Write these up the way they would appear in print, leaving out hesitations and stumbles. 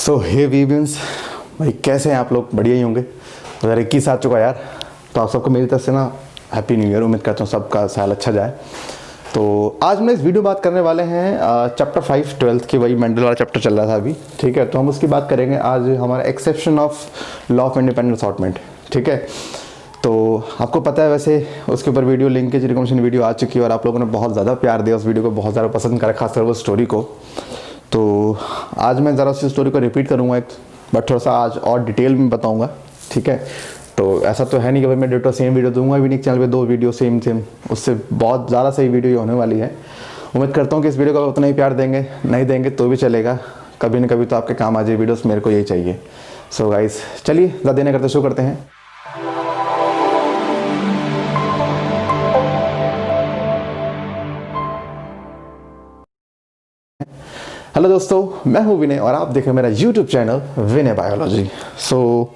सो हे वीवियंस, भाई कैसे हैं आप लोग? बढ़िया ही होंगे। 2021 आ चुका यार, तो आप सबको मेरी तरफ से ना हैप्पी न्यू ईयर। उम्मीद करता हूँ सबका साल अच्छा जाए। तो आज मैं इस वीडियो बात करने वाले हैं चैप्टर 5 12th की, वही मेंडल वाला चैप्टर चल रहा था अभी, ठीक है। तो हम उसकी बात करेंगे आज, हमारा exception of law of independent assortment, ठीक है। तो आपको पता है वैसे उसके ऊपर वीडियो लिंकेज रिकमेंडेशन वीडियो आ चुकी है और आप लोगों ने बहुत ज़्यादा प्यार दिया उस वीडियो को, बहुत ज़्यादा पसंद करा, खासकर वो स्टोरी को। तो आज मैं ज़रा उसी स्टोरी को रिपीट करूँगा बट थोड़ा सा आज और डिटेल में बताऊँगा, ठीक है। तो ऐसा तो है नहीं कि भाई मैं डिटो सेम वीडियो दूंगा भी नहीं, चैनल पे 2 वीडियो सेम, उससे बहुत ज़्यादा सही वीडियो होने वाली है। उम्मीद करता हूँ कि इस वीडियो को उतना ही प्यार देंगे, नहीं देंगे तो भी चलेगा, कभी ना कभी तो आपके काम आ जाए वीडियोस, मेरे को यही चाहिए। सो गाइस चलिए ज़्यादा देने करते शुरू करते हैं। हेलो दोस्तों, मैं हूँ विनय और आप देख रहे हैं मेरा यूट्यूब चैनल विनय बायोलॉजी। सो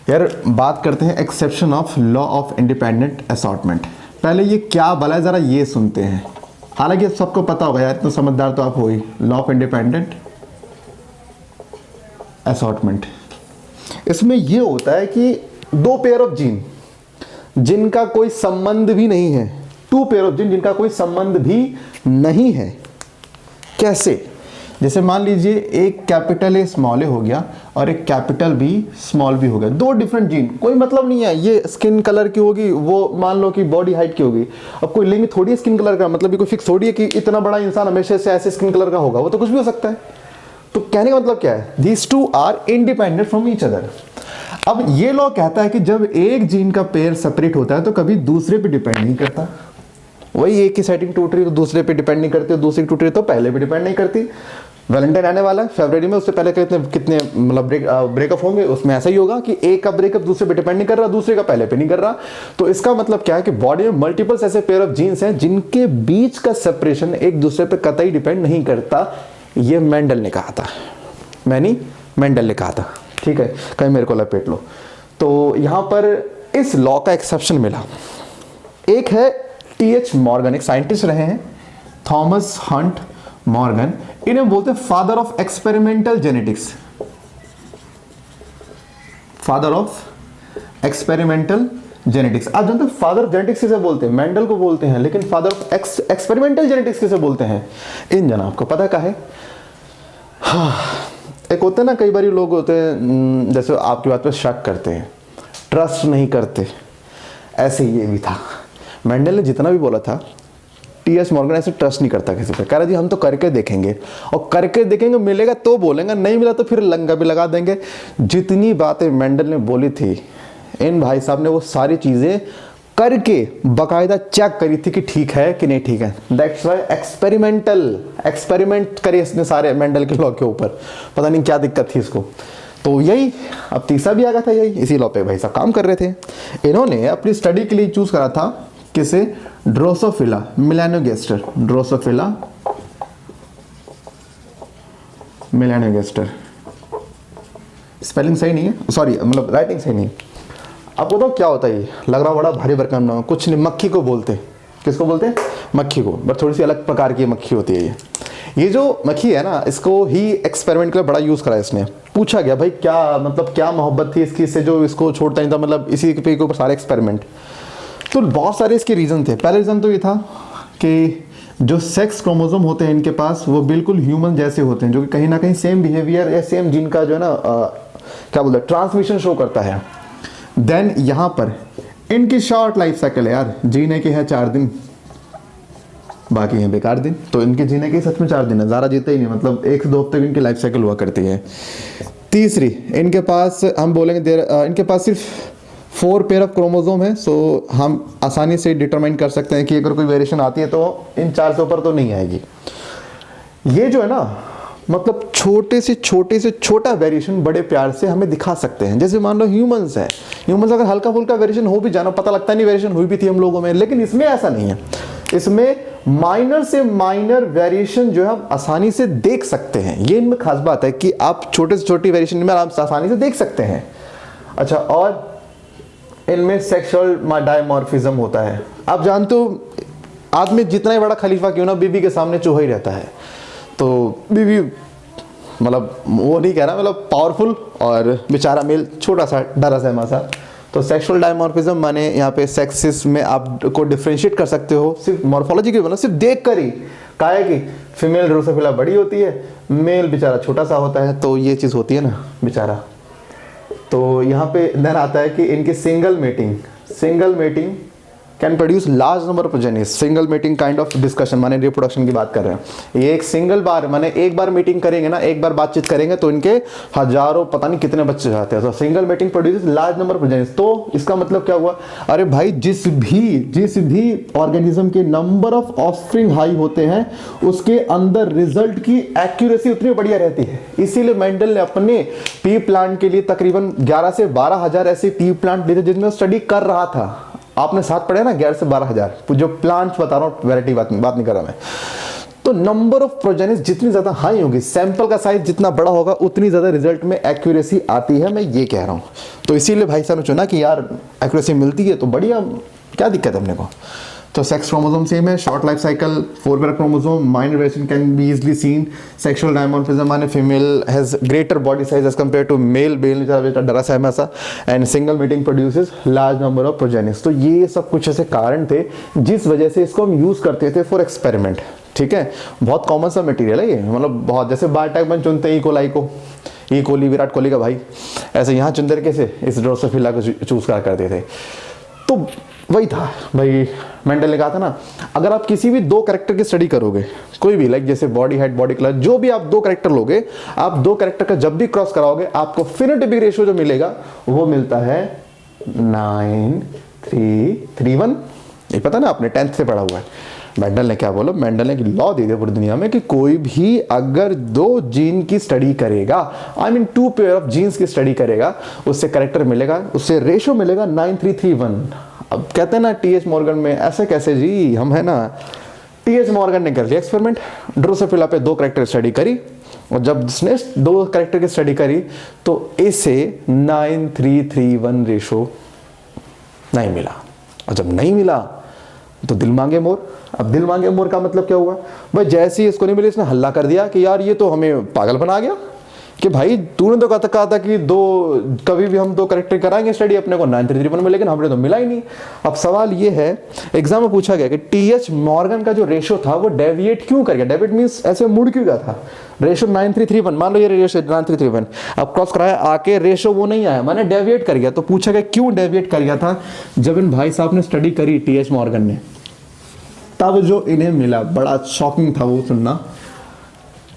यार बात करते हैं exception of law of independent assortment. पहले ये क्या भला है ज़रा ये सुनते हैं। हालांकि सबको पता होगा यार, इतना समझदार तो आप हो ही। लॉ ऑफ इंडिपेंडेंट असॉर्टमेंट, इसमें ये होता है कि 2 पेयर ऑफ जीन जिनका कोई संबंध भी नहीं है, 2 पेयर ऑफ जीन जिनका कोई संबंध भी नहीं है। कैसे? जैसे मान लीजिए एक कैपिटल ए स्मॉल ए हो गया और एक कैपिटल बी स्मॉल बी हो गया, 2 डिफरेंट जीन, कोई मतलब नहीं है। ये स्किन कलर की होगी, वो मान लो कि बॉडी हाइट की होगी। अब कोई लिंक थोड़ी है स्किन कलर का, मतलब कोई फिक्स थोड़ी है कि इतना बड़ा इंसान हमेशा से ऐसे स्किन कलर का होगा, वो तो कुछ भी हो सकता है। तो कहने का मतलब क्या है? These 2 are independent from each other. अब ये लॉ कहता है कि जब एक जीन का पेयर सेपरेट होता है तो कभी दूसरे पे डिपेंड नहीं करता। वही एक की सेटिंग टूट रही तो दूसरे पे डिपेंड नहीं करती, दूसरी टूट रही तो पहले पे डिपेंड नहीं करती। वैलेंटाइन आने वाला है फरवरी में, उससे पहले कितने मतलब ब्रेकअप होंगे, उसमें ऐसा ही होगा कि एक का ब्रेकअप दूसरे पे डिपेंड नहीं कर रहा, दूसरे का पहले पे नहीं कर रहा। तो इसका मतलब क्या है कि बॉडी में मल्टीपल्स ऐसे पेयर ऑफ जीन्स हैं जिनके बीच का सेपरेशन एक दूसरे पे कतई डिपेंड नहीं करता। ये मेंडल ने कहा था, मेंडल ने कहा था, ठीक है। कहीं मेरे को लपेट लो। तो यहां पर इस लॉ का एक्सेप्शन मिला। एक है T.H. मॉर्गन, एक साइंटिस्ट रहे हैं, थॉमस हंट मॉर्गन। इन्हें बोलते हैं father of experimental genetics, father of experimental genetics. आप जानते हैं फादर ऑफ जेनेटिक्स किसे बोलते हैं? मेंडल को बोलते हैं, लेकिन फादर ऑफ एक्सपेरिमेंटल जेनेटिक्स किसे बोलते हैं? इन जनाब को पता क्या है? हाँ, एक होते हैं ना, कई बार लोग होते हैं जैसे आपकी बात पे शक करते हैं, ट्रस्ट नहीं करते, ऐसे ही ये भी था। मेंडल ने जितना भी बोला था, T.H. मॉर्गन ऐसे ट्रस्ट नहीं करता किसी पे, कह रहा जी हम तो करके देखेंगे, और करके देखेंगे, मिलेगा तो बोलेंगे, नहीं मिला तो फिर लंगा भी लगा देंगे। जितनी बातें मेंडल ने बोली थी, इन भाई साहब ने वो सारी चीजें करके बाकायदा चेक करी थी कि ठीक है कि नहीं ठीक है। दैट्स व्हाई एक्सपेरिमेंट करे इसने सारे मेंडल के लॉ के ऊपर, पता नहीं क्या दिक्कत थी इसको। तो यही अब तीसरा भी आ गया था, यही इसी लॉ पे भाई साहब काम कर रहे थे। इन्होंने अपनी स्टडी के लिए चूज करा था किसे? Drosophila melanogaster, Drosophila melanogaster. Spelling सही नहीं है, सॉरी मतलब राइटिंग सही नहीं है। आपको तो क्या होता है, ये लग रहा बड़ा भारी भरकम नाम, कुछ नहीं, मक्खी को बोलते हैं। किसको बोलते हैं? मक्खी को, बट थोड़ी सी अलग प्रकार की मक्खी होती है ये जो मक्खी है ना, इसको ही एक्सपेरिमेंट के लिए बड़ा यूज करा है इसने। पूछा गया भाई क्या मतलब क्या मोहब्बत थी इसकी, इससे जो इसको छोड़ता नहीं था, मतलब इसी के ऊपर सारे एक्सपेरिमेंट। तो बहुत सारे इसके रीज़न थे। पहले रीज़न तो ये था कि जो सेक्स क्रोमोसोम होते हैं इनके पास, वो बिल्कुल ह्यूमन जैसे होते हैं, जो कि कहीं ना कहीं सेम बिहेवियर या सेम जीन का जो है ना क्या बोलते हैं, ट्रांसमिशन शो करता है। देन यहाँ पर इनकी शॉर्ट लाइफ साइकिल है यार, जीने के हैं 4 दिन, बाकी हैं बेकार दिन। तो इनके जीने के सच में 4 दिन है, ज़्यादा जीते ही नहीं, मतलब 1 से 2 हफ्ते की इनकी लाइफ साइकिल हुआ करती है। तीसरी, इनके पास हम बोलेंगे इनके पास सिर्फ 4 पेयर ऑफ क्रोमोसोम है। सो हम आसानी से डिटरमाइन कर सकते हैं कि अगर कोई वेरिएशन आती है तो इन 4 से ऊपर तो नहीं आएगी। ये जो है ना, मतलब छोटे से छोटा वेरिएशन बड़े प्यार से हमें दिखा सकते हैं। जैसे मान लो ह्यूमंस है, ह्यूमंस अगर हल्का फुल्का वेरिएशन हो भी जाना, पता लगता नहीं वेरिएशन हुई भी थी हम लोगों में, लेकिन इसमें ऐसा नहीं है। इसमें माइनर से माइनर वेरिएशन जो है हम आसानी से देख सकते हैं। ये इनमें खास बात है कि आप छोटे से छोटी वेरिएशन में आप आसानी से देख सकते हैं। अच्छा, और इनमें सेक्सुअल डायमॉर्फिज्म होता है। आप जानते हो आदमी जितना ही बड़ा खलीफा क्यों ना, बीबी के सामने चूहा ही रहता है। तो बीवी मतलब वो नहीं कह रहा, मतलब पावरफुल, और बेचारा मेल छोटा सा डरा सहमा सा। तो सेक्सुअल डायमॉर्फिज्म माने यहाँ पे सेक्सिस में आप को डिफ्रेंशिएट कर सकते हो सिर्फ मॉर्फोलॉजी की, मतलब सिर्फ देख कर ही। कहा है कि फीमेल ड्रोसोफिला बड़ी होती है, मेल बेचारा छोटा सा होता है, तो ये चीज़ होती है ना बेचारा। तो यहाँ पे देन आता है कि इनकी single mating can produce large number of progenies. Single mating kind of discussion माने रिप्रोडक्शन की बात कर रहे हैं। ये एक सिंगल बार माने एक बार मीटिंग करेंगे ना, एक बार बातचीत करेंगे तो इनके हजारों पता नहीं कितने बच्चे जाते हैं। तो single mating produce large number of progenies. तो इसका मतलब क्या हुआ, अरे भाई जिस भी ऑर्गेनिज्म के नंबर ऑफ ऑफस्प्रिंग हाई होते हैं उसके अंदर रिजल्ट की एक्यूरेसी उतनी बढ़िया रहती है। इसीलिए मेंडल ने अपने पी प्लांट के लिए तकरीबन 11 से 12,000 ऐसे पी प्लांट लिए थे जिनमें स्टडी कर रहा था। आपने साथ पढ़े ना 11 से 12,000 जो प्लांट्स बता रहा हूँ, वैरायटी बात नहीं कर रहा मैं। तो नंबर ऑफ प्रोजेनिस जितनी ज्यादा हाई होगी, सैंपल का साइज जितना बड़ा होगा, उतनी ज्यादा रिजल्ट में एक्यूरेसी आती है, मैं ये कह रहा हूँ। तो इसीलिए भाई साहब ने चुना कि यार एक्यूरेसी मिलती है तो बढ़िया, क्या दिक्कत है अपने को। तो सेक्स क्रोमोसोम सेम है, short life cycle, 4 pair chromosome, minor variation can be easily seen. Sexual dimorphism माने female has greater body size as compare to male डरा सा ऐसा, and single mating produces large number of progenies. तो ये सब कुछ ऐसे कारण थे जिस वजह से इसको हम यूज करते थे फॉर एक्सपेरिमेंट। ठीक है, बहुत कॉमन सा मटेरियल है ये, मतलब बहुत, जैसे बायोटेक चुनते ही कोलाई को, ई कोहली विराट कोहली का भाई, ऐसे यहाँ चुनते कैसे इस ड्रोसोफिला को चूज करते थे। तो वही था भाई, मेंडल ने कहा था ना, अगर आप किसी भी 2 कैरेक्टर की स्टडी करोगे, कोई भी लाइक जैसे बॉडी हाइट, बॉडी कलर, जो भी आप 2 कैरेक्टर लोगे, आप 2 कैरेक्टर का जब भी क्रॉस कराओगे आपको फिनोटाइपिक रेशियो जो मिलेगा वो मिलता है 9:3:1। ये पता ना, आपने 10th से पढ़ा हुआ है। मेंडल ने क्या बोला, मेंडल ने लॉ दे दिया पूरी दुनिया में कि कोई भी अगर 2 जीन की स्टडी करेगा, I mean 2 pair of genes की स्टडी करेगा, उससे कैरेक्टर मिलेगा, उससे रेशियो मिलेगा 9:3:1। अब कहते हैं ना टीएच मॉर्गन में, ऐसे कैसे जी, हम है ना, टीएच मॉर्गन ने कर लिया एक्सपेरिमेंट, ड्रोसोफिला पे 2 कैरेक्टर स्टडी करी, और जब उसने 2 कैरेक्टर की स्टडी करी तो इसे 9:3:1 रेशो नहीं मिला। और जब नहीं मिला तो दिल मांगे मोर। अब दिल मांगे मोर का मतलब क्या हुआ भाई, जैसे ही इसको नहीं मिले इसने हल्ला कर दिया कि यार ये तो हमें पागल बना गया, कि भाई तूने तो कहा था कि कभी भी हम 2 कैरेक्टर कराएंगे स्टडी, अपने को 9:3:1 में, लेकिन हमने तो मिला ही नहीं। अब सवाल ये है, एग्जाम में पूछा गया कि टीएच मॉर्गन का जो रेशो था वो डेविएट क्यों कर गया, डेविएट मींस ऐसे मुड़ क्यों गया था। रेशो 9:3:1, मान लो ये रेशो 9:3:1, अब क्रॉस कराया, आके रेशो वो नहीं आया, माने डेविएट कर गया। तो पूछा गया क्यों डेविएट कर गया था। जब इन भाई साहब ने स्टडी करी टीएच मॉर्गन ने, तब जो इन्हें मिला बड़ा शॉकिंग था वो सुनना,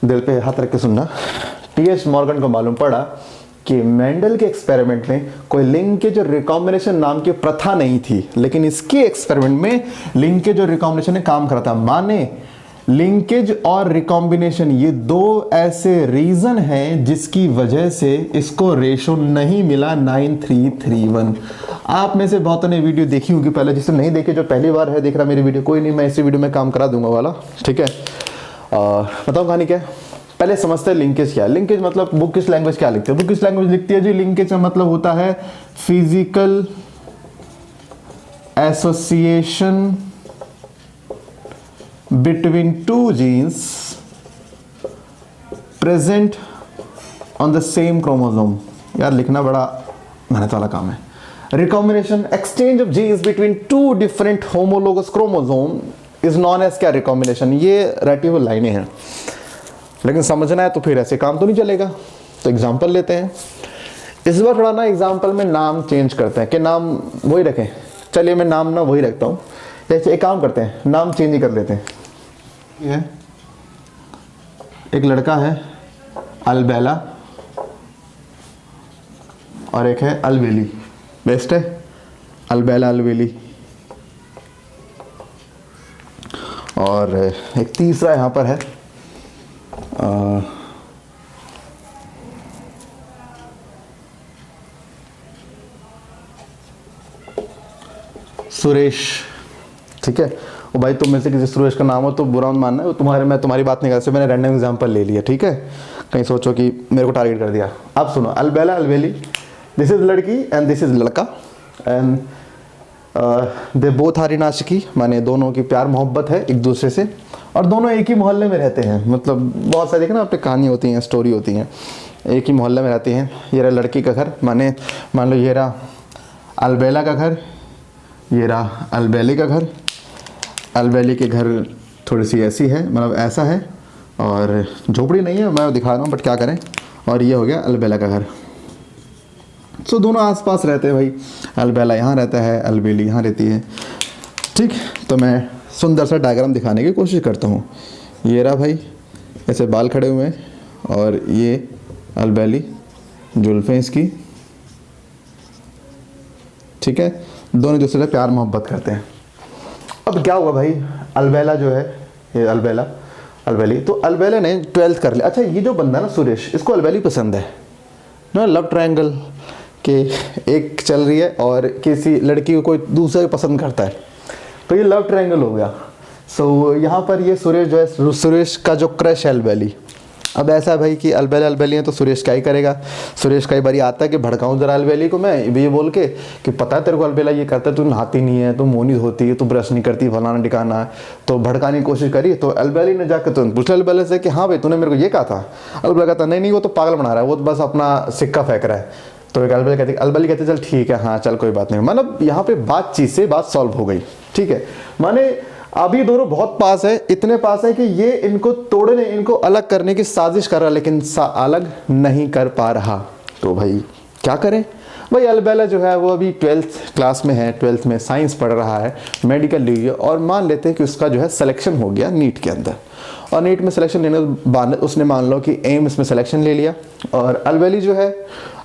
दिल पे हाथ रख के सुनना। टीएच मॉर्गन को मालूम पड़ा कि मेंडल के एक्सपेरिमेंट में कोई लिंकेज और रिकॉम्बिनेशन नाम की प्रथा नहीं थी, लेकिन इसके एक्सपेरिमेंट में लिंकेज और रिकॉम्बिनेशन ने काम करा था। माने लिंकेज और रिकॉम्बिनेशन ये 2 ऐसे रीजन हैं जिसकी वजह से इसको रेशो नहीं मिला 9:3:1। आप में से बहुतों ने वीडियो देखी होगी पहले, जिसने नहीं देखी, जो पहली बार है देख रहा मेरी वीडियो, कोई नहीं, मैं इसी वीडियो में काम करा दूंगा वाला। ठीक है, बताओ कहानी क्या है। पहले समझते हैं लिंकेज क्या है। लिंकेज मतलब बुक किस लैंग्वेज क्या लिखते हैं, बुक किस लैंग्वेज लिखती है जी। लिंकेज का मतलब होता है physical association between 2 genes present on the same chromosome. यार लिखना बड़ा मेहनत वाला काम है। Recombination, exchange of genes between 2 different homologous chromosome is known as क्या, रिकॉम्बिनेशन। ये रटी हुई लाइनें हैं, लेकिन समझना है तो फिर ऐसे काम तो नहीं चलेगा। तो एग्जाम्पल लेते हैं। इस बार थोड़ा ना एग्जाम्पल में नाम चेंज करते हैं, कि नाम वही रखें। चलिए मैं नाम ना वही रखता हूँ, जैसे एक काम करते हैं, नाम चेंज ही कर लेते हैं। ये एक लड़का है अलबेला और एक है अलवेली। बेस्ट है अलबेला अलवेली। और एक तीसरा यहाँ पर है सुरेश। ठीक है, वो भाई तुम में से किसी सुरेश का नाम हो तो बुरा मत मानना, वो तुम्हारे, मैं तुम्हारी बात नहीं कर सकता, मैंने रैंडम एग्जांपल ले लिया। ठीक है, कहीं सोचो कि मेरे को टारगेट कर दिया। अब सुनो, अलबेला अलवेली, दिस इज लड़की एंड दिस इज लड़का, and they both are in आशिकी, माने दोनों की प्यार मोहब्बत है एक दूसरे से, और दोनों एक ही मोहल्ले में रहते हैं। मतलब बहुत सारी देखना आपने कहानी होती हैं, स्टोरी होती हैं, एक ही मोहल्ले में रहती हैं। ये रहा लड़की का घर, माने मान लो ये रहा अलबेला का घर, ये रहा अलबेली का घर। अलबेली के घर थोड़ी सी ऐसी है, मतलब ऐसा है, और झोपड़ी नहीं है, मैं दिखा रहा हूँ बट क्या करें। और ये हो गया अलबेला का घर। सो दोनों आसपास रहते हैं भाई, अलबेला यहाँ रहता है, अलबेली यहाँ रहती है। ठीक, तो मैं सुंदर सा डायग्राम दिखाने की कोशिश करता हूँ। ये रहा भाई, ऐसे बाल खड़े हुए हैं, और ये अलबेली, जुल्फ़ें इसकी, ठीक है, दोनों दूसरे से प्यार मोहब्बत करते हैं। अब क्या हुआ भाई, अलबेला जो है, ये अलबेला, अलबेली, तो अलबेला ने 12th कर लिया। अच्छा, ये जो बंदा ना सुरेश, इसको अलबेली पसंद है ना, लव ट्रायंगल के एक चल रही है और किसी लड़की को कोई दूसरा पसंद करता है, तो ये लव ट्रायंगल हो गया। सो यहाँ पर ये सुरेश जो है, सुरेश का जो क्रश है अलबेली। अब ऐसा है भाई कि अलबेला अलबेली है, तो सुरेश क्या ही करेगा। सुरेश कई बार आता है कि भड़काऊं जरा अलबेली को मैं, ये बोल के कि पता है तेरे को अलबेला ये करता है, तू नहाती नहीं है, तू मोनी होती है, तू ब्रश नहीं करती, फलाना टिकाना है, तो भड़काने की कोशिश करी। तो अलबेली ने जाकर तुरंत पूछा अलबेला से कि हाँ भाई तूने मेरे को ये कहा था। अलबेला कहता नहीं नहीं, वो तो पागल बना रहा है, वो तो बस अपना सिक्का फेंक रहा है। तो एक अलबेली कहती चल ठीक है, हाँ चल कोई बात नहीं। मतलब यहाँ पे बातचीत से बात सॉल्व हो गई, ठीक है। माने अभी दोनों बहुत पास है, इतने पास है कि ये इनको तोड़ने, इनको अलग करने की साजिश कर रहा, लेकिन अलग नहीं कर पा रहा। तो भाई क्या करें भाई। अलबेला जो है वो अभी 12th क्लास में है, 12th में साइंस पढ़ रहा है, मेडिकल ली है, और मान लेते हैं कि उसका जो है सिलेक्शन हो गया नीट के अंदर। और नीट में सिलेक्शन लेने के बाद उसने मान लो कि एम्स में सिलेक्शन ले लिया। और अलबेली जो है,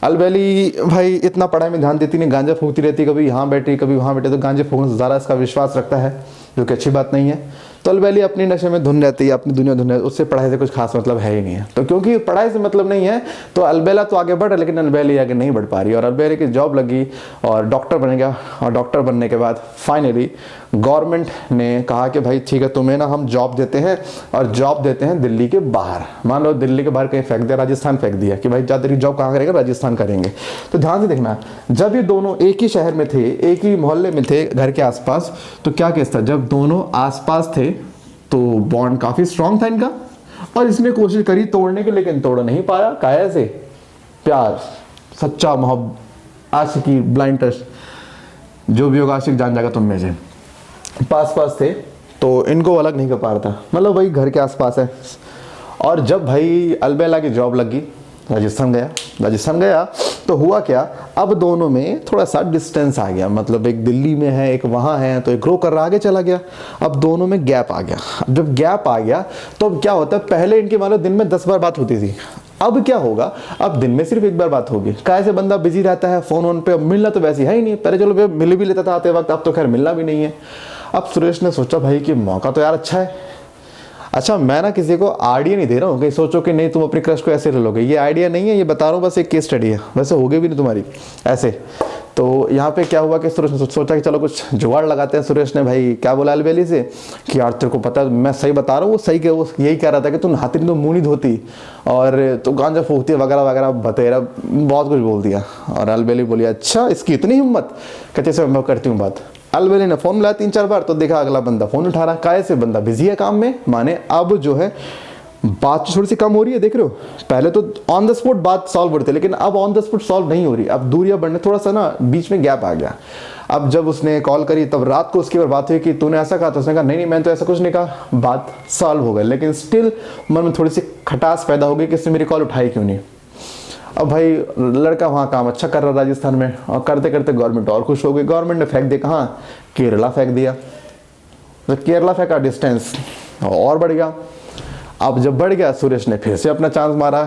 अलबेली भाई इतना पढ़ाई में ध्यान देती नहीं, गांजा फूकती रहती, कभी यहाँ बैठी कभी वहाँ बैठे, तो गांजे फूकने से ज़्यादा इसका विश्वास रखता है, जो कि अच्छी बात नहीं है। तो अलबेली अपनी नशे में धुन रहती है, अपनी दुनिया धुन रहती है, उससे पढ़ाई से कुछ खास मतलब है ही नहीं है। तो क्योंकि पढ़ाई से मतलब नहीं है, तो अलबेला तो आगे बढ़ रहा, लेकिन अलबेली आगे नहीं बढ़ पा रही। और अलबेली की जॉब लगी और डॉक्टर बन गया, और डॉक्टर बनने के बाद फाइनली गवर्नमेंट ने कहा कि भाई ठीक है तुम्हें ना हम जॉब देते हैं, और जॉब देते हैं दिल्ली के बाहर। मान लो दिल्ली के बाहर कहीं फेंक दिया, राजस्थान फेंक दिया कि भाई जा तेरी जॉब कहाँ करेगा, राजस्थान करेंगे। तो ध्यान से देखना, जब ये दोनों एक ही शहर में थे, एक ही मोहल्ले में थे, घर के आसपास, तो क्या केस था, जब दोनों आसपास थे तो बॉन्ड काफी स्ट्रांग था इनका। और इसने कोशिश करी तोड़ने की, लेकिन तोड़ नहीं पाया। काया से प्यार, सच्चा मोहब्बत, आशिकी, ब्लाइंड ट्रस्ट, जो भी होगा आशिक जान जाएगा तुम में से, पास पास थे, तो इनको अलग नहीं कर पा रहा था। मतलब भाई घर के आसपास है। और जब भाई अलबेला की जॉब लगी, राजस्थान गया तो हुआ क्या, अब दोनों में थोड़ा सा डिस्टेंस आ गया। मतलब एक दिल्ली में है, एक वहाँ है, तो एक ग्रो कर रहा आगे चला गया। अब दोनों में गैप आ गया। जब गैप आ गया तो अब क्या होता है, पहले इनकी मान लो दिन में 10 बार बात होती थी, अब क्या होगा, अब दिन में सिर्फ 1 बार बात होगी। कैसे बंदा बिजी रहता है फोन पे, मिलना तो वैसे है ही नहीं। पहले चलो मिल भी लेता था आते वक्त, अब तो खैर मिलना भी नहीं है। अब सुरेश ने सोचा भाई कि मौका तो यार अच्छा है। अच्छा, मैं ना किसी को आइडिया नहीं दे रहा हूँ कि सोचो कि नहीं तुम अपनी क्रश को ऐसे ले लोगे, ये आइडिया नहीं है, ये बता रहा हूँ, बस एक केस स्टडी है, वैसे होगी भी नहीं तुम्हारी ऐसे। तो यहाँ पे क्या हुआ कि सुरेश ने सोचा कि चलो कुछ जुगाड़ लगाते हैं। सुरेश ने भाई क्या बोला अलबेली से कि यार तेरे को पता है मैं सही बता रहा हूँ, वो सही के वो यही कह रहा था कि तू नहाती नहीं तो मुँह नहीं धोती, और तो गांजा फूकती है वगैरह वगैरह, बतेरा बहुत कुछ बोल दिया। और अलबेली बोली अच्छा इसकी इतनी हिम्मत, कहते से मैं करती हूँ बात। अलबेली ने फोन मिलाया 3-4 बार, तो देखा अगला बंदा फोन उठा रहा, काहे से बंदा बिजी है काम में। माने अब जो है बात थोड़ी सी कम हो रही है, देख रहे हो, पहले तो ऑन द स्पॉट बात सॉल्व हो रही थी, लेकिन अब ऑन द स्पॉट सॉल्व नहीं हो रही, अब दूरियां बढ़ने, थोड़ा सा ना बीच में गैप आ गया। अब जब उसने कॉल करी तब रात को उसकी बात हुई कि तूने ऐसा कहा था, उसने कहा नहीं मैंने तो ऐसा कुछ नहीं कहा, बात सॉल्व हो गई। लेकिन स्टिल मन में थोड़ी सी खटास पैदा हो गई कि इसने मेरी कॉल उठाई क्यों नहीं। अब भाई लड़का वहाँ काम अच्छा कर रहा राजस्थान में, और करते करते गवर्नमेंट और खुश हो गई। गवर्नमेंट ने फेंक दिया कहाँ, केरला फेंक दिया। तो केरला फेंका, डिस्टेंस और बढ़ गया। अब जब बढ़ गया, सुरेश ने फिर से अपना चांस मारा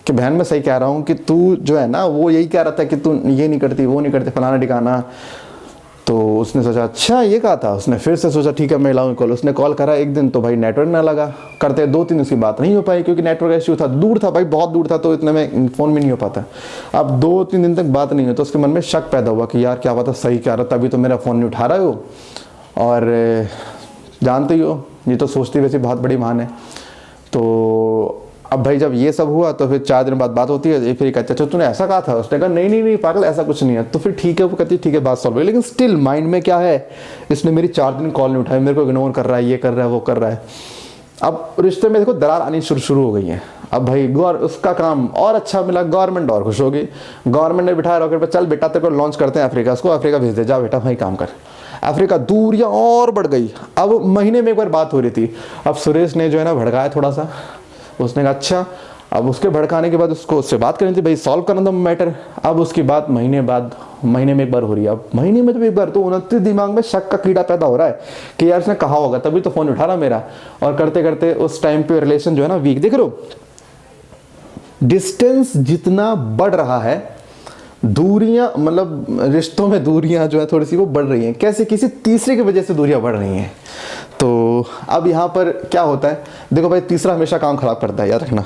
कि बहन मैं सही कह रहा हूँ कि तू जो है ना, वो यही कह रहा था कि तू ये नहीं करती, वो नहीं करती, फलाना ठिकाना। तो उसने सोचा अच्छा ये कहा था। उसने फिर से सोचा ठीक है मैं लाऊं कॉल। उसने कॉल करा एक दिन, तो भाई नेटवर्क ना लगा, करते 2-3 दिन उसकी बात नहीं हो पाई, क्योंकि नेटवर्क इश्यू था, दूर था भाई, बहुत दूर था, तो इतने में फ़ोन भी नहीं हो पाता। अब 2-3 दिन तक बात नहीं हुई, तो उसके मन में शक पैदा हुआ कि यार क्या पता सही कह रहा, तभी तो मेरा फ़ोन नहीं उठा रहा हो। और जानते ही हो, ये तो सोचती वैसे बहुत बड़ी मान है। तो अब भाई जब ये सब हुआ तो फिर 4 दिन बाद बात होती है, फिर कहता अच्छा तूने ऐसा कहा था, उसने कहा नहीं नहीं नहीं पागल ऐसा कुछ नहीं है। तो फिर ठीक है, वो कहती ठीक है बात सॉल्व हो गई, लेकिन स्टिल माइंड में क्या है, इसने मेरी 4 दिन कॉल नहीं उठाई, मेरे को इग्नोर कर रहा है, ये कर रहा है वो कर रहा है। अब रिश्ते में देखो दरार आनी शुरू हो गई है। अब भाई उसका काम और अच्छा मिला, गवर्नमेंट और खुश हो गई, गवर्नमेंट ने बिठाया रॉकेट पर, चल बेटा तेरे को लॉन्च करते हैं अफ्रीका, उसको अफ्रीका भेज दे, जा बेटा भाई काम कर। अफ्रीका दूरियां और बढ़ गई। अब महीने में एक बार बात हो रही थी, अब सुरेश ने जो है ना भड़काया थोड़ा सा, उसने कहा अच्छा, अब उसके भड़काने के बाद उससे बात करनी थी भाई, सॉल्व करना था मैटर। अब उसकी बात महीने में एक बार हो रही है। अब महीने में तो एक बार, तो 29 दिमाग में शक का कीड़ा पैदा हो रहा है कि यार उसने कहा होगा, तभी तो फोन उठा रहा मेरा। और करते करते उस टाइम पे रिलेशन जो है ना वीक, देख रहे हो डिस्टेंस जितना बढ़ रहा है, दूरियां मतलब रिश्तों में दूरियां जो है थोड़ी सी वो बढ़ रही हैं, कैसे किसी तीसरे की वजह से दूरियां बढ़ रही हैं। तो अब यहाँ पर क्या होता है, देखो भाई तीसरा हमेशा काम खराब करता है, याद रखना।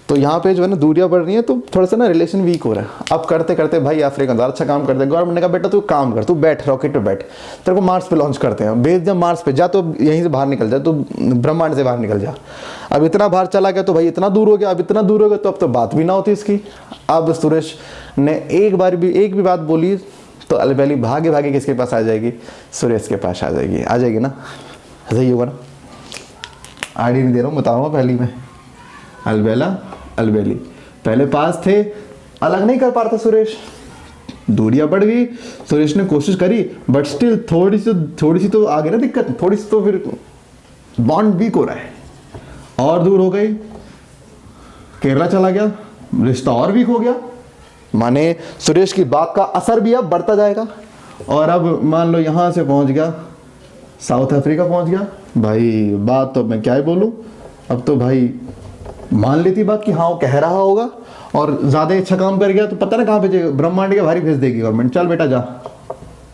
तो यहाँ पे जो है ना दूरियां बढ़ रही हैं, तो थोड़ा सा ना रिलेशन वीक हो रहा है। अब करते करते भाई अफ्रीका ज़्यादा अच्छा काम करते हैं, गवर्नमेंट ने कहा बेटा तू काम कर, तू बैठ रॉकेट पे बैठ, तेरे को मार्स पे लॉन्च करते हैं, भेज दे मार्स पे, जा तो यहीं से बाहर निकल जा, तो ब्रह्मांड से बाहर निकल जा। अब इतना बाहर चला गया तो भाई इतना दूर हो गया, अब इतना दूर हो गया तो अब तो बात भी ना होती इसकी। अब सुरेश ने एक भी बात बोली तो अलबेली भागे भागे किसके पास आ जाएगी, सुरेश के पास आ जाएगी ना, सही होगा ना। आईडी नहीं दे रहा हूँ, बताऊँगा पहली में, अलबेली पहले पास थे, अलग नहीं कर पा रहा था सुरेश, दूरियां बढ़ गई, सुरेश ने कोशिश करी बट स्टिल थोड़ी सी तो आ गई ना दिक्कत, थोड़ी सी तो फिर बॉन्ड वीक हो रहा है, और दूर हो गई, केरला चला गया, रिश्ता और वीक हो गया। माने सुरेश की बात का असर भी अब बढ़ता जाएगा। और अब मान लो यहां से पहुंच गया साउथ अफ्रीका पहुंच गया, भाई बात तो मैं क्या ही बोलूं, अब तो भाई मान लेती बात कि हाँ वो कह रहा होगा, और ज्यादा अच्छा काम कर गया तो पता ना कहाँ भेजेगा, ब्रह्मांड के भारी भेज देगी गवर्नमेंट, चल बेटा जा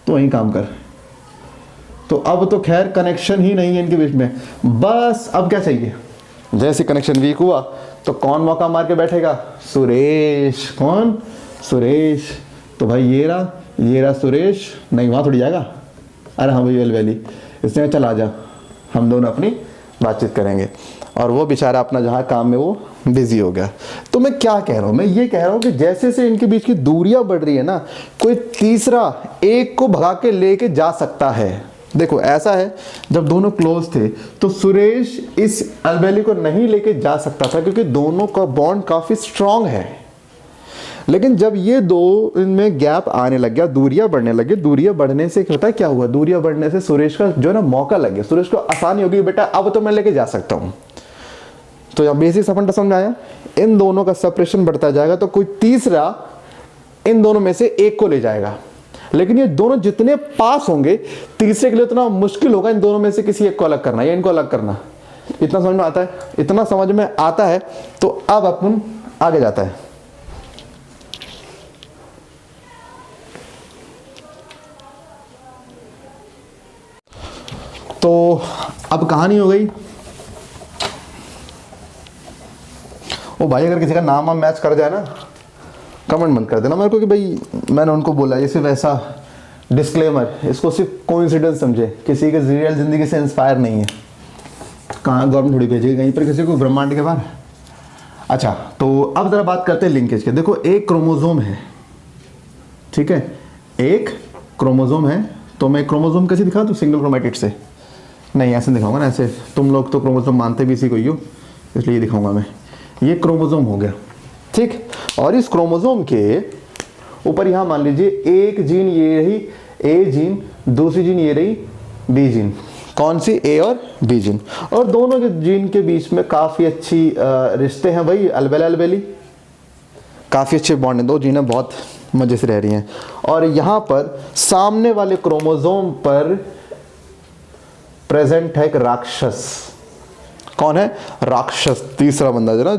तो वहीं काम कर। तो अब तो खैर कनेक्शन ही नहीं है इनके बीच में, बस अब क्या चाहिए, जैसे कनेक्शन वीक हुआ तो कौन मौका मार के बैठेगा, सुरेश। कौन, सुरेश। तो भाई ये रहा सुरेश, नहीं वहाँ थोड़ी जाएगा, अरे हाँ भाई अलबेली, इसने चल आ जा, हम दोनों अपनी बातचीत करेंगे। और वो बेचारा अपना जहाँ काम में वो बिजी हो गया। तो मैं क्या कह रहा हूँ, मैं ये कह रहा हूँ कि जैसे से इनके बीच की दूरियां बढ़ रही है ना, कोई तीसरा एक को भगा के लेके जा सकता है। देखो ऐसा है, जब दोनों क्लोज थे तो सुरेश इस अलबेली को नहीं लेके जा सकता था क्योंकि दोनों का बॉन्ड काफी स्ट्रांग है। लेकिन जब ये दो इनमें गैप आने लग गया, दूरियां बढ़ने लगी, दूरियां बढ़ने से पता है क्या हुआ, दूरियां बढ़ने से सुरेश का जो है ना मौका लग गया, सुरेश को आसानी होगी, बेटा अब तो मैं लेके जा सकता हूं। तो जब बेसिक सफंडा समझ आया, इन दोनों का सेपरेशन बढ़ता जाएगा तो कोई तीसरा इन दोनों में से एक को ले जाएगा। लेकिन ये दोनों जितने पास होंगे, तीसरे के लिए उतना मुश्किल होगा इन दोनों में से किसी एक को अलग करना या इनको अलग करना। इतना समझ में आता है, इतना समझ में आता है। तो अब अपन आगे जाता है। तो अब कहानी हो गई, ओ भाई अगर किसी का नाम वाम मैच कर जाए ना, कमेंट मत कर देना मेरे को कि भाई मैंने उनको बोला, ये सिर्फ ऐसा डिस्क्लेमर, इसको सिर्फ कोइंसिडेंस समझे, किसी के रियल जिंदगी से इंस्पायर नहीं है। कहाँ गवर्नमेंट थोड़ी भेजेगी कहीं पर किसी को ब्रह्मांड के बाहर। अच्छा तो अब जरा बात करते हैं लिंकेज के। देखो एक क्रोमोसोम है, ठीक है, एक क्रोमोसोम है। तो मैं क्रोमोसोम कैसे दिखा दूँ, सिंगल क्रोमेटिड से नहीं, ऐसे दिखाऊंगा ना, ऐसे तुम लोग तो क्रोमोसोम मानते भी इसी को ही हो, इसलिए दिखाऊंगा मैं। ये क्रोमोसोम हो गया, ठीक। और इस क्रोमोसोम के ऊपर यहां मान लीजिए एक जीन ये रही ए जीन, दूसरी जीन ये रही बी जीन। कौन सी, ए और बी जीन। और दोनों के जीन के बीच में काफी अच्छी रिश्ते हैं भाई, अलबेला अलबेली, काफी अच्छे बॉन्ड है, दो जीनें बहुत मजे से रह रही हैं। और यहां पर सामने वाले क्रोमोसोम पर प्रेजेंट है एक राक्षस। कौन है, राक्षस, तीसरा बंदा जो ना,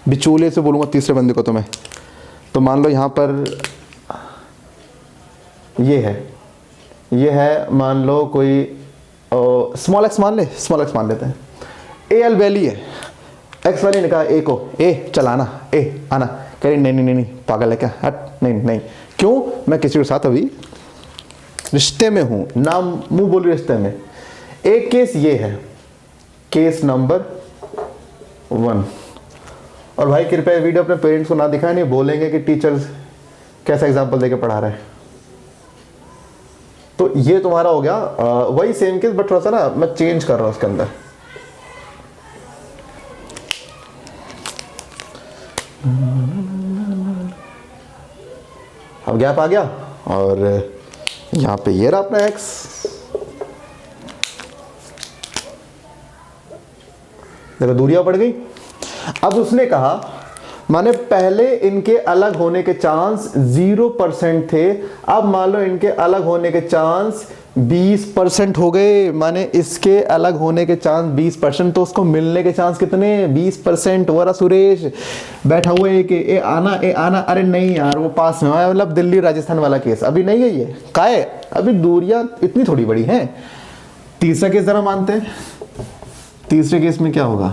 बिचौले से बोलूंगा तीसरे बंदे को तो मैं। तो मान लो यहां पर ये है मान लो कोई स्मॉल एक्स मान ले, स्मॉल एक्स मान लेते हैं। ए अलबेली है, एक्स वाली ने कहा ए को, ए चल आना, ए आना, कह रही नहीं पागल है क्या, हट नहीं। क्यों, मैं किसी के साथ अभी रिश्ते में हूं, नाम मुंह बोली रिश्ते में। एक केस ये है, केस नंबर 1, और भाई कृपया वीडियो अपने पेरेंट्स को ना दिखाएं, नहीं बोलेंगे कि टीचर्स कैसा एग्जाम्पल देके पढ़ा रहे हैं। तो ये तुम्हारा हो गया वही सेम केस, बट थोड़ा सा ना मैं चेंज कर रहा हूं उसके अंदर। अब गैप आ गया और यहां पे ये रहा अपना x, देखो दूरियां बढ़ गई। अब उसने कहा माने पहले इनके अलग होने के चांस 0% थे, अब मान लो इनके अलग होने के चांस 20% हो गए, माने इसके अलग होने के चांस 20%, तो उसको मिलने के चांस कितने 20%। वो रहा सुरेश बैठा हुआ है कि ए आना, अरे नहीं यार वो पास में है, मतलब दिल्ली राजस्थान वाला केस अभी नहीं है, ये का है अभी दूरियां इतनी थोड़ी बड़ी हैं। तीसरा केस जरा मानते हैं, तीसरे केस में क्या होगा,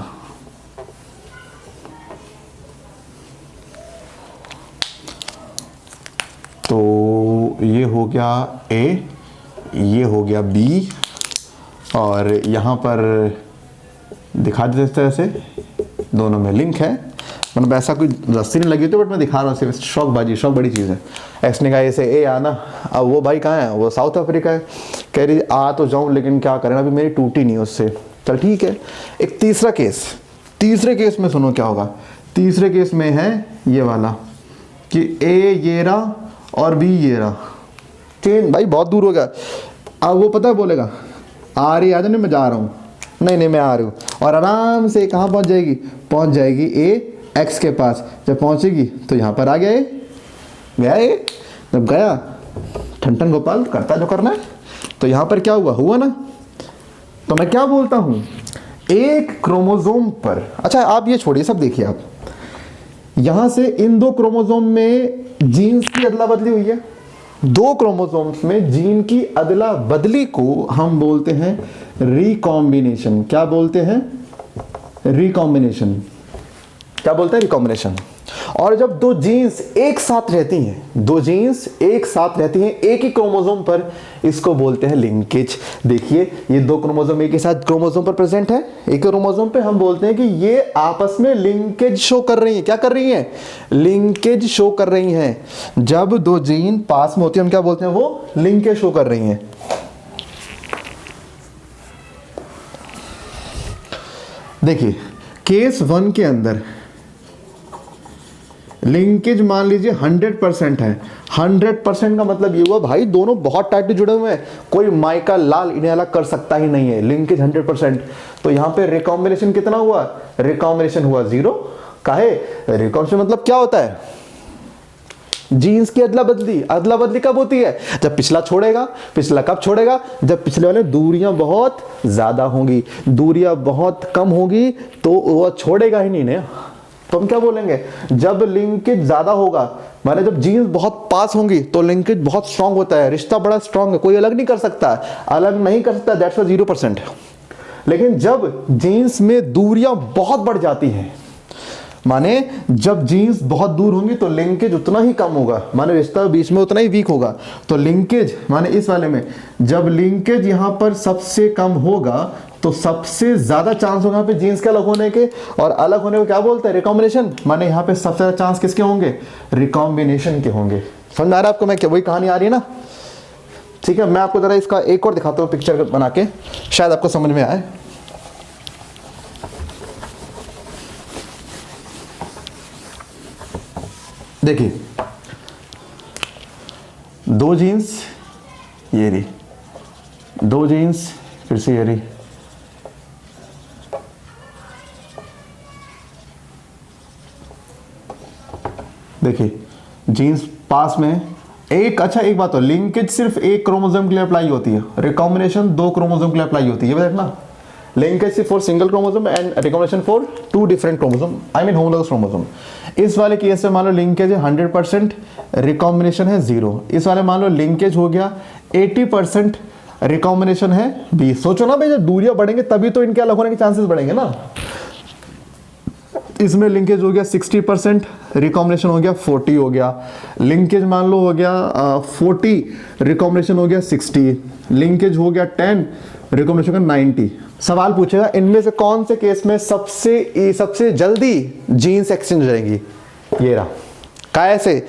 तो ये हो गया A, ये हो गया B, और यहाँ पर दिखा देते इस तरह से, दोनों में लिंक है, मतलब ऐसा कोई रस्सी नहीं लगी होती, बट मैं दिखा रहा हूँ सिर्फ शौक बड़ी चीज़ है। एक्स ने कहा ऐसे ए आना, अब वो भाई कहाँ है, वो साउथ अफ्रीका है, कह रही आ तो जाऊँ लेकिन क्या करें अभी मेरी टूटी नहीं उससे, चल ठीक है। एक तीसरा केस, तीसरे केस में सुनो क्या होगा, तीसरे केस में है ये वाला कि ए ये रहा और बी ये रहा, चेंज भाई बहुत दूर हो गया। अब वो पता है बोलेगा आ रही, आ जाने मैं जा रहा हूँ, नहीं मैं आ रही हूँ, और आराम से कहाँ पहुँच जाएगी ए एक्स के पास। जब पहुँचेगी तो यहाँ पर आ गया ए, गया ए, जब गया ठन गोपाल करता जो करना है। तो यहाँ पर क्या हुआ ना, तो मैं क्या बोलता हूँ, एक क्रोमोसोम पर, अच्छा आप ये छोड़िए सब देखिए, आप यहां से इन दो क्रोमोसोम में जीन्स की अदला बदली हुई है, दो क्रोमोसोम्स में जीन की अदला बदली को हम बोलते हैं रिकॉम्बिनेशन। क्या बोलते हैं, रिकॉम्बिनेशन। क्या बोलते हैं, रिकॉम्बिनेशन। और जब दो जीन्स एक साथ रहती हैं, दो जीन्स एक साथ रहती हैं एक ही क्रोमोसोम पर, इसको बोलते हैं लिंकेज। देखिए ये दो क्रोमोसोम एक ही साथ क्रोमोसोम पर प्रेजेंट है, एक क्रोमोसोम पे, हम बोलते हैं कि ये आपस में लिंकेज शो कर रही हैं। क्या कर रही हैं, लिंकेज शो कर रही हैं। जब दो जीन पास में होती है हम क्या बोलते हैं, वो लिंकेज शो कर रही हैं। देखिए केस 1 के अंदर लिंकेज मान लीजिए 100% है। 100% का मतलब ये हुआ भाई दोनों बहुत टाइटली जुड़े हुए हैं, कोई माइका लाल इन्हें अलग कर सकता ही नहीं है, लिंकेज 100%। तो यहां पे रिकॉम्बिनेशन कितना हुआ, रिकॉम्बिनेशन हुआ 0। काहे, रिकॉम्बिनेशन मतलब क्या होता है, जीन्स की अदला बदली। अदला बदली कब होती है, जब पिछला छोड़ेगा। पिछला कब छोड़ेगा, जब पिछले वाले दूरियां बहुत ज्यादा होंगी, दूरियां बहुत कम होगी तो वो छोड़ेगा ही नहीं ना। तो हम क्या बोलेंगे, जब लिंकेज ज्यादा होगा, माने जब जीन्स बहुत पास होंगी तो लिंकेज बहुत स्ट्रांग होता है, रिश्ता बड़ा स्ट्रांग है, कोई अलग नहीं कर सकता, अलग नहीं कर सकता, दैट्स 0%। लेकिन जब जीन्स में दूरियां बहुत बढ़ जाती हैं, माने जब जीन्स बहुत दूर होंगी तो लिंकेज उतना ही कम होगा, माने रिश्ता बीच में उतना ही वीक होगा। तो लिंकेज माने इस वाले में जब लिंकेज यहां पर सबसे कम होगा तो सबसे ज्यादा चांस होगा यहाँ पे जीन्स के अलग होने के, और अलग होने को क्या बोलते हैं, रिकॉम्बिनेशन। माने यहाँ पे सबसे ज्यादा चांस किसके होंगे, रिकॉम्बिनेशन के होंगे। समझ आ रहा है आपको, मैं क्या वही कहानी आ रही है ना। ठीक है, मैं आपको जरा इसका एक और दिखाता हूँ पिक्चर बना के, शायद आपको समझ में आए। देखिए दो जीन्स ये रही, दो जीन्स फिर से ये रही, देखिए जीन्स पास में एक। अच्छा एक बात हो, लिंकेज सिर्फ एक क्रोमोसोम के लिए अप्लाई होती है, रिकॉम्बिनेशन दो क्रोमोसोम के लिए अप्लाई होती है, ये देखना। लिंकेज सिर्फ for single chromosome and recombination for 2 different chromosome, I mean homologous chromosome. इस वाले केस में मान लो लिंकेज है 100%, रिकॉम्बिनेशन है 0। इस वाले मान लो लिंकेज हो गया 80%, रिकॉम्बिनेशन है 20। सोचो ना भाई, जब दूरियां बढ़ेंगे तभी तो इनके अलग होने के चांसेस बढ़ेंगे ना। इसमें लिंकेज हो गया 60%, रिकॉम्बिनेशन हो गया 40 हो गया। लिंकेज मान लो हो गया 40, रिकॉम्बिनेशन हो गया 60, लिंकेज हो गया 10, रिकॉम्बिनेशन हो गया 90। सवाल पूछेगा इनमें से कौन से केस में सबसे जल्दी जीन्स एक्सचेंज हो जाएंगी। ये रहा कैसे,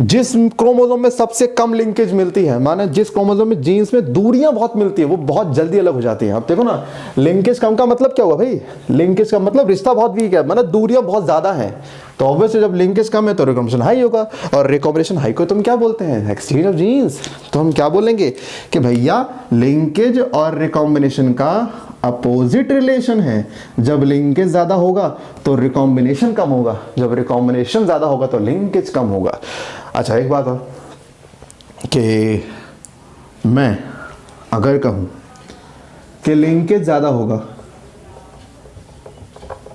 जिस क्रोमोसोम में सबसे कम लिंकेज मिलती है, माने जिस क्रोमोसोम में जीन्स में दूरियां बहुत मिलती है वो बहुत जल्दी अलग हो जाती हैं। अब देखो ना, लिंकेज कम का मतलब क्या हुआ भाई, लिंकेज का मतलब रिश्ता बहुत वीक है, माने दूरियां बहुत ज्यादा हैं। तो ऑब्वियसली जब लिंकेज कम है तो रिकॉम्बिनेशन हाई होगा, और रिकॉम्बिनेशन हाई को तुम क्या बोलते हैं, एक्सचेंज ऑफ जीन्स। तो हम क्या बोलेंगे कि भैया लिंकेज और रिकॉम्बिनेशन का अपोजिट रिलेशन है। जब लिंकेज ज्यादा होगा तो रिकॉम्बिनेशन कम होगा, जब रिकॉम्बिनेशन ज्यादा होगा तो लिंकेज कम होगा। अच्छा एक बात और कि मैं अगर कहूं कि लिंकेज ज्यादा होगा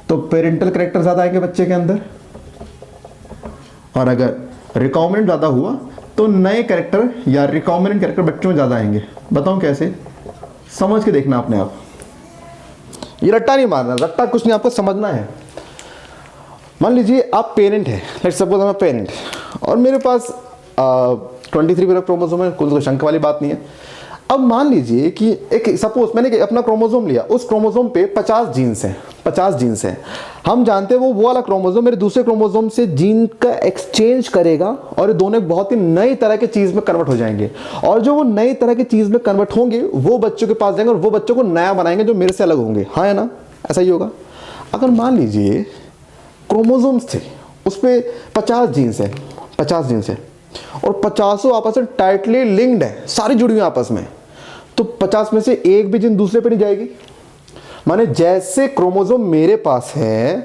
तो पेरेंटल कैरेक्टर ज्यादा आएंगे बच्चे के अंदर, और अगर रिकॉम्बिनेंट ज्यादा हुआ तो नए कैरेक्टर या रिकॉम्बिनेंट कैरेक्टर बच्चों में ज्यादा आएंगे। बताऊं कैसे, समझ के देखना अपने आप, ये रट्टा नहीं मारना, रट्टा कुछ नहीं, आपको समझना है। मान लीजिए आप पेरेंट हैं, लेट्स सपोज मैं पेरेंट और मेरे पास 23 मेरा क्रोमोसोम है, कोई शंक वाली बात नहीं है। अब मान लीजिए कि एक सपोज मैंने अपना क्रोमोसोम लिया, उस क्रोमोसोम पे 50 जीन्स हैं, 50 जीन्स हैं। हम जानते हैं वो वाला क्रोमोसोम मेरे दूसरे क्रोमोसोम से जीन का एक्सचेंज करेगा और ये दोनों एक बहुत ही नई तरह के चीज में कन्वर्ट हो जाएंगे, और जो वो नई तरह की चीज में कन्वर्ट होंगे वो बच्चों के पास जाएंगे और वो बच्चों को नया बनाएंगे जो मेरे से अलग होंगे। हाँ है ना, ऐसा ही होगा। अगर मान लीजिए क्रोमोसोम्स थे, उस पर 50 जीन्स है, 50 जीन्स है और 50 आपस में टाइटली लिंक्ड है, सारी जुड़ी हुई आपस में, तो 50 में से एक भी जीन दूसरे पे नहीं जाएगी। माने जैसे क्रोमोसोम मेरे पास है,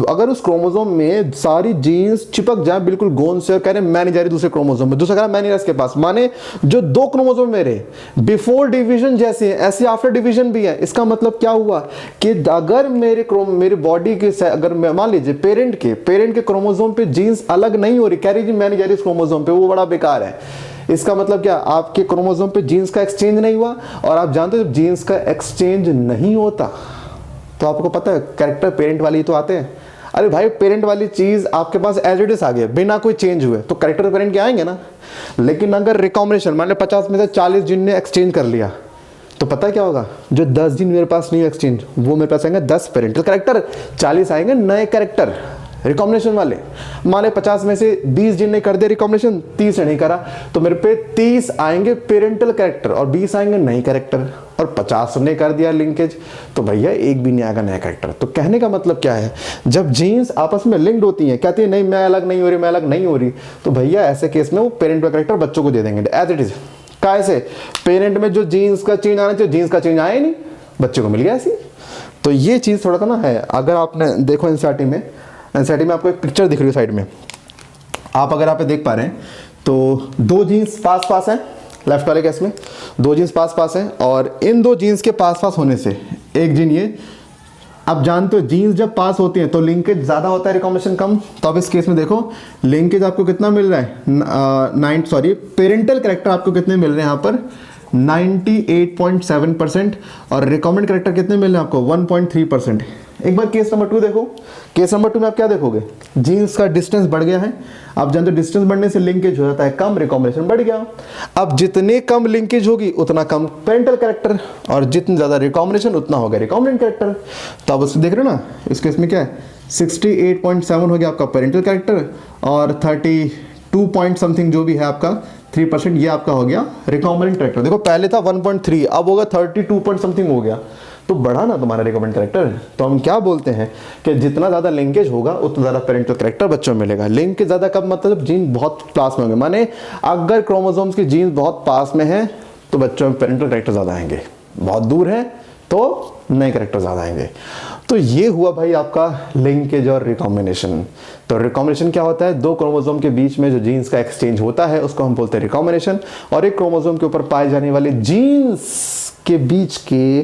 अगर उस क्रोमोसोम में सारी जीन्स चिपक जाए बिल्कुल गोंद से, और कह रहे मैं नहीं जा रही दूसरे क्रोमोसोम में, दूसरा कह रहा मैं नहीं रहा इसके पास, माने जो दो क्रोमोसोम मेरे बिफोर डिवीजन जैसे हैं ऐसे आफ्टर डिवीजन भी है। इसका मतलब क्या हुआ कि अगर मेरे बॉडी के, अगर मान लीजिए पेरेंट के क्रोमोसोम पे जीन्स अलग नहीं हो रही, कह रही जी मैं नहीं जा रही इस क्रोमोसोम पे, वो बड़ा बेकार है। इसका मतलब क्या, आपके क्रोमोसोम पे जीन्स का एक्सचेंज नहीं हुआ, और आप जानते हो जब जीन्स का एक्सचेंज नहीं होता तो आपको पता है कैरेक्टर पेरेंट वाली तो आते हैं। अरे भाई पेरेंट वाली चीज आपके पास एज इट इज आ गया बिना कोई चेंज हुए, तो कैरेक्टर पेरेंट के आएंगे ना। लेकिन अगर रिकॉम्बिनेशन, मान लो 50 में से 40 जीन ने एक्सचेंज कर लिया, तो पता है क्या होगा, जो 10 जीन मेरे पास नहीं एक्सचेंज, वो मेरे पास आएंगे 10 पेरेंटल कैरेक्टर, 40 आएंगे नए कैरेक्टर रिकॉम्बिनेशन वाले। माने 50 में से 20 जिन ने कर दिया रिकॉम्बिनेशन, 30 ने नहीं करा, तो मेरे पे 30 आएंगे पेरेंटल कैरेक्टर और 20 आएंगे नए कैरेक्टर, और 50 ने कर दिया लिंकेज तो भैया एक भी नहीं आएगा नया कैरेक्टर। तो कहने का मतलब क्या है, जब जीन्स आपस में लिंक्ड होती हैं, कहती है नहीं मैं अलग नहीं हो रही, मैं अलग नहीं हो रही, तो भैया ऐसे केस में वो पेरेंट का कैरेक्टर बच्चों को दे देंगे एज इट इज। कैसे, पेरेंट में जो जीन्स का चेंज आना चाहिए, जीन्स का चेंज आया नहीं, बच्चों को मिल गया ऐसी। तो ये चीज थोड़ा सा ना है। अगर आपने देखो एनसीईआरटी में आपको एक पिक्चर दिख रही है साइड में, आप अगर आप देख पा रहे हैं तो दो जीन्स पास पास हैं, लेफ्ट वाले केस में दो जीन्स पास पास हैं, और इन दो जीन्स के पास पास होने से एक जीन ये, आप जानते हो जीन्स जब पास होती हैं तो लिंकेज ज्यादा होता है, रिकॉम्बिनेशन कम। तो अब इस केस में देखो लिंकेज आपको कितना मिल रहा है, पेरेंटल कैरेक्टर आपको कितने मिल रहे हैं यहाँ पर 98.7%, और रिकॉम्बिनेंट कैरेक्टर कितने मिल रहे हैं आपको 1.3%। एक बार केस नंबर 2 देखो, केस नंबर 2 में आप क्या देखोगे, जीन्स का डिस्टेंस बढ़ गया है, आप जानते हो डिस्टेंस बढ़ने से लिंकेज हो जाता है कम, रिकॉम्बिनेशन बढ़ गया। अब जितने कम लिंकेज होगी उतना कम पेरेंटल कैरेक्टर, और जितनी ज्यादा रिकॉम्बिनेशन उतना होगा रिकॉम्बिनेंट कैरेक्टर। तो अब उसको देख रहे हो ना, इस केस में क्या है 68.7 हो गया आपका पेरेंटल कैरेक्टर, और 32 पॉइंट समथिंग जो भी है आपका 3%, ये आपका हो गया रिकॉम्बिनेंट कैरेक्टर। देखो पहले था 1.3, अब होगा 32 पॉइंट समथिंग हो गया, तो बढ़ा ना तुम्हारा रिकॉम्बिनेंट कैरेक्टर। तो हम क्या बोलते हैं कि जितना ज्यादा लिंकेज होगा उतना ज्यादा पेरेंटल कैरेक्टर बच्चों में मिलेगा। लिंकेज ज्यादा कब मतलब जीन बहुत पास में होंगे, माने अगर क्रोमोसोम्स की जीन बहुत पास में है तो बच्चों में पेरेंटल कैरेक्टर ज्यादा आएंगे, बहुत दूर है तो नए कैरेक्टर ज्यादा आएंगे। तो ये हुआ भाई आपका लिंकेज और रिकॉम्बिनेशन। तो रिकॉम्बिनेशन क्या होता है, दो क्रोमोसोम के बीच में जो जीन्स का एक्सचेंज होता है उसको हम बोलते हैं रिकॉम्बिनेशन, और एक क्रोमोसोम के ऊपर पाए जाने वाले जीन्स के बीच के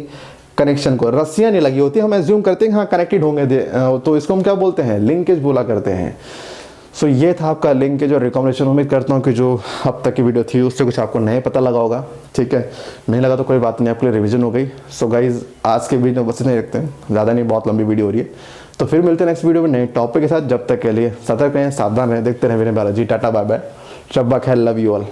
कनेक्शन को, रस्सियां नहीं लगी होती, हम एज्यूम करते हैं हाँ कनेक्टेड होंगे, तो इसको हम क्या बोलते हैं लिंकेज बोला करते हैं। सो ये था आपका लिंकेज और रिकॉम्बिनेशन। उम्मीद करता हूँ कि जो अब तक की वीडियो थी उससे कुछ आपको नया पता लगा होगा, ठीक है, नहीं लगा तो कोई बात नहीं, आपके लिए रिवीजन हो गई। सो गाइज आज के वीडियो बस नहीं रखते हैं, ज़्यादा नहीं, बहुत लंबी वीडियो हो रही है, तो फिर मिलते हैं नेक्स्ट वीडियो में नए टॉपिक के साथ। जब तक के लिए सतर्क रहें, सावधान रहें, देखते रहें विनय बालाजी, टाटा बाय बाय, शब्बा खैर, लव यू ऑल।